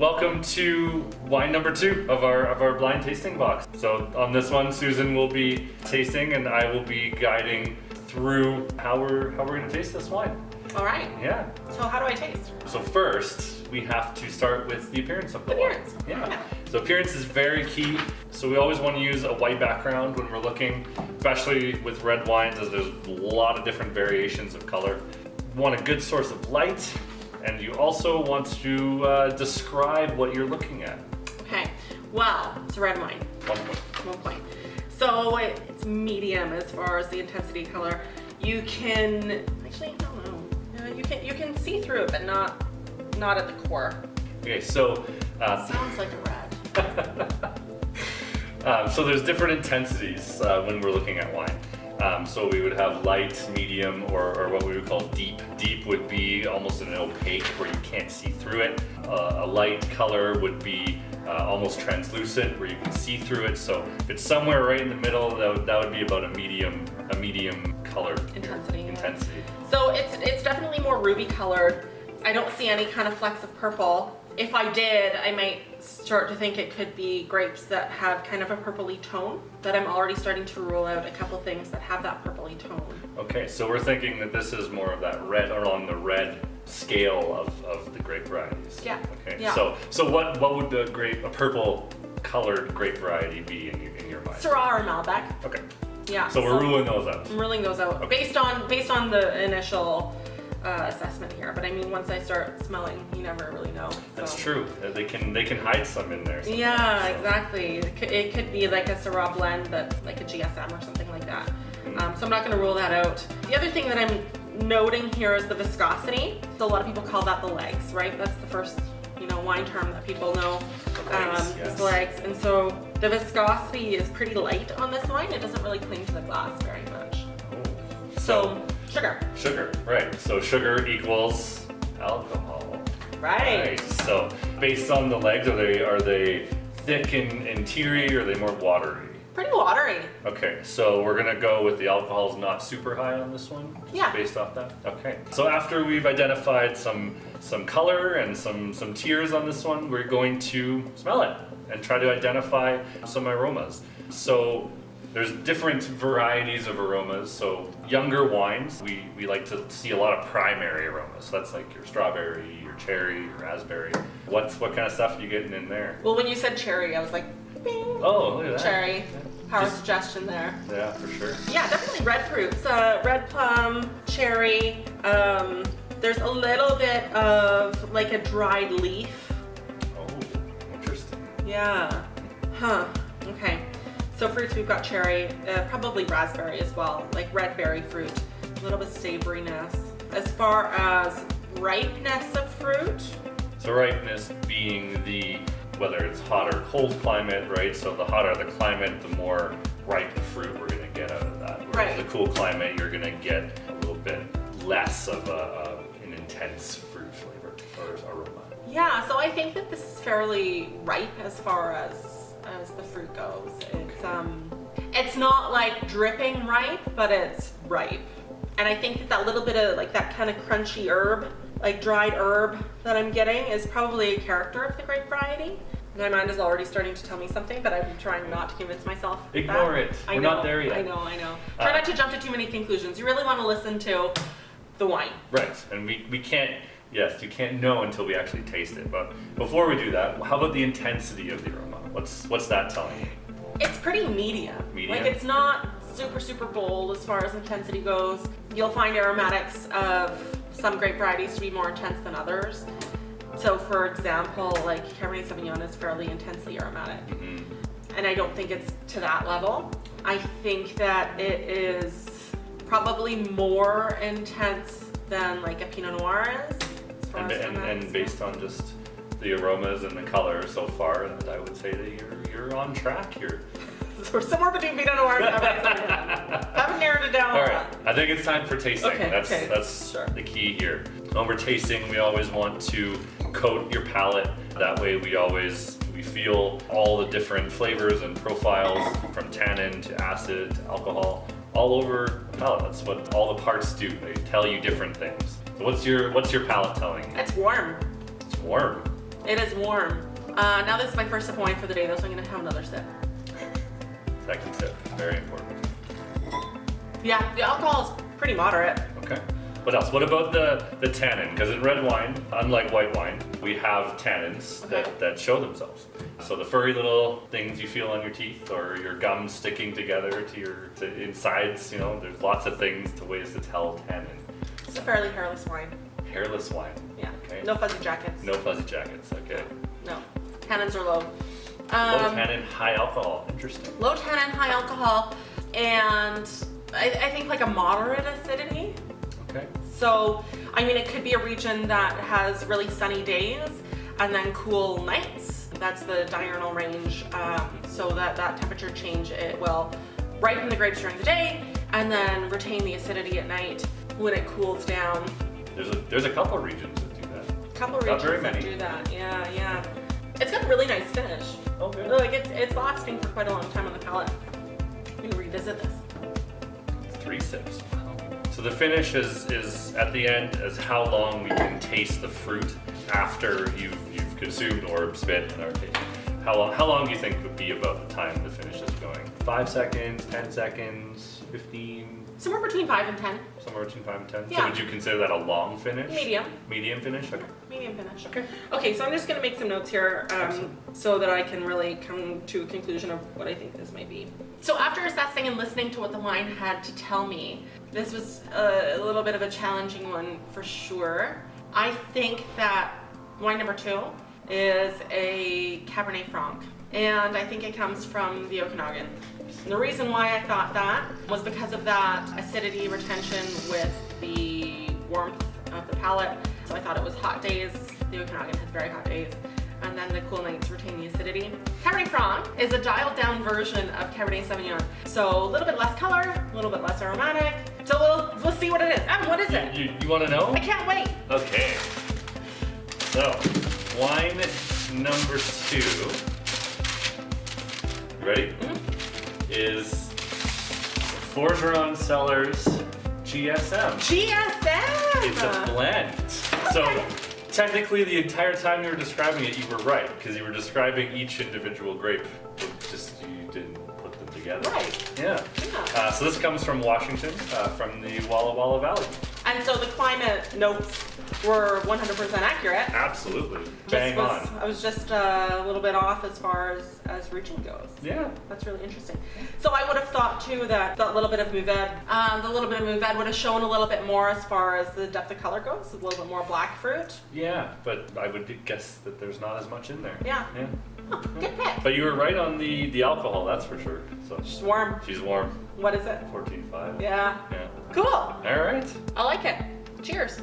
Welcome to wine number 2 of our blind tasting box. So on this one, Susan will be tasting and I will be guiding through how we're going to taste this wine. All right. Yeah. So how do I taste? So first, we have to start with the appearance of the Appearance. wine. Yeah. So appearance is very key. So we always want to use a white background when we're looking, especially with red wines, as there's a lot of different variations of color. You want a good source of light. And you also want to describe what you're looking at. Okay, well, it's a red wine. 1 point. 1 point. So it's medium as far as the intensity color. You can, actually, I don't know. You can see through it, but not at the core. Okay, so. Sounds like a red. So there's different intensities when we're looking at wine. So we would have light, medium, or what we would call deep. Deep would be almost an opaque where you can't see through it. A light color would be almost translucent where you can see through it. So if it's somewhere right in the middle, that would be about a medium color Intensity. Intensity. So it's definitely more ruby colored. I don't see any kind of flecks of purple. If I did, I might start to think it could be grapes that have kind of a purpley tone, but I'm already starting to rule out a couple things that have that purpley tone. Okay, so we're thinking that this is more of that red, or on the red scale of the grape varieties. Yeah. Okay. Yeah. So what would a purple colored grape variety be in your mind? Syrah or Malbec. Okay. Yeah. So we're ruling those out. I'm ruling those out Okay. based on the initial assessment here. But I mean, once I start smelling, you never really know. So. That's true. They can hide some in there. Yeah, so. Exactly. It could be like a Syrah blend, but like a GSM or something like that. So I'm not going to rule that out. The other thing that I'm noting here is the viscosity. So a lot of people call that the legs, right? That's the first, wine term that people know. Legs, yes. Is legs. And so the viscosity is pretty light on this wine. It doesn't really cling to the glass very much. Oh. So sugar. Sugar, right. So sugar equals alcohol. Right. So based on the legs, are they thick and teary, or are they more watery? Pretty watery. Okay, so we're gonna go with the alcohol's not super high on this one? Yeah. Based off that? Okay. So after we've identified some color and some tears on this one, we're going to smell it and try to identify some aromas. So there's different varieties of aromas. So younger wines, we like to see a lot of primary aromas. So that's like your strawberry, your cherry, your raspberry. What kind of stuff are you getting in there? Well, when you said cherry, I was like, bing. Oh, look at that. Cherry. Power suggestion there. Yeah, for sure. Yeah, definitely red fruits. Red plum, cherry. There's a little bit of like a dried leaf. Oh, interesting. Yeah. Huh. Okay. So fruits, we've got cherry, probably raspberry as well, like red berry fruit. A little bit of savoriness. As far as ripeness of fruit. So ripeness being whether it's hot or cold climate, right? So the hotter the climate, the more ripe the fruit we're gonna get out of that. Whereas Right. the cool climate, you're gonna get a little bit less of an intense fruit flavor or aroma. Yeah, so I think that this is fairly ripe as far as the fruit goes. It's not like dripping ripe, but it's ripe. And I think that little bit of like that kind of crunchy herb, like dried herb that I'm getting is probably a character of the grape variety. My mind is already starting to tell me something, but I'm trying not to convince myself. Ignore it. We're not there yet. I know. Try not to jump to too many conclusions. You really want to listen to the wine. Right, and we can't, yes, you can't know until we actually taste it. But before we do that, how about the intensity of the aroma? What's that telling you? It's pretty medium. Medium? Like it's not super bold as far as intensity goes. You'll find aromatics of some grape varieties to be more intense than others. So for example, like Cabernet Sauvignon is fairly intensely aromatic. Mm-hmm. And I don't think it's to that level. I think that it is probably more intense than like a Pinot Noir is. As far as aromatics And based on just the aromas and the color so far, I would say that you're on track here. So we're somewhere between Pinot Noir and Cabernet Sauvignon. Haven't narrowed it down. All right, I think it's time for tasting. Okay, That's sure. the key here. When we're tasting, we always want to coat your palate. That way we feel all the different flavors and profiles from tannin to acid to alcohol all over the palate. That's what all the parts do. They tell you different things. So what's your palate telling you? It's warm. It's warm. It is warm. Now this is my first sip of wine for the day though, so I'm gonna have another sip. Second sip, very important. Yeah, the alcohol is pretty moderate. Okay. What else? What about the tannin? Because in red wine, unlike white wine, we have tannins Okay. that show themselves. So the furry little things you feel on your teeth, or your gums sticking together to your insides, you know, there's lots of things to ways to tell tannin. It's a fairly hairless wine. Hairless wine. Yeah. Okay. No fuzzy jackets. No fuzzy jackets. Okay. No. Tannins are low. Low tannin, high alcohol. Interesting. Low tannin, high alcohol, and I think like a moderate acidity. Okay. So, I mean, it could be a region that has really sunny days and then cool nights. That's the diurnal range. So that temperature change, it will ripen the grapes during the day and then retain the acidity at night when it cools down. There's a couple of regions that do that. A couple Not regions very that many. do that. Yeah. It's got a really nice finish. Oh, good. Like it's lasting for quite a long time on the palate. I'm gonna revisit this. 3 sips. So the finish is at the end as how long we can taste the fruit after you've consumed or spit in our tasting. How long do you think would be about the time the finish is going? 5 seconds, 10 seconds, 15, Somewhere between 5 and 10. somewhere between 5 and 10? So Yeah. would you consider that a long finish? Medium. Medium finish? Okay. Medium finish. Okay. Okay, so I'm just gonna make some notes here so that I can really come to a conclusion of what I think this might be. So after assessing and listening to what the wine had to tell me, this was a little bit of a challenging one for sure. I think that wine number 2 is a Cabernet Franc, and I think it comes from the Okanagan. And the reason why I thought that was because of that acidity retention with the warmth of the palate. So I thought it was hot days. The Okanagan has very hot days. And then the cool nights retain the acidity. Cabernet Franc is a dialed down version of Cabernet Sauvignon. So a little bit less color, a little bit less aromatic. So we'll see what it is. What is it? You want to know? I can't wait. Okay. So, wine number 2. You ready? Is Forgeron Cellars GSM. GSM! It's a blend. So technically the entire time you were describing it, you were right, because you were describing each individual grape. Just you didn't put them together. Right. Yeah. Yeah. So this comes from Washington, from the Walla Walla Valley. And so the climate notes were 100% accurate. Absolutely. Bang on. I was just a little bit off as far as region goes. Yeah. That's really interesting. So I would have thought too that that little bit of Mourvèdre, would have shown a little bit more as far as the depth of color goes, a little bit more black fruit. Yeah, but I would guess that there's not as much in there. Yeah. Yeah. Oh, good pick. But you were right on the alcohol, that's for sure. So Just warm. she's warm. What is it? 14.5. Yeah. Yeah. Cool. All right. I like it. Cheers.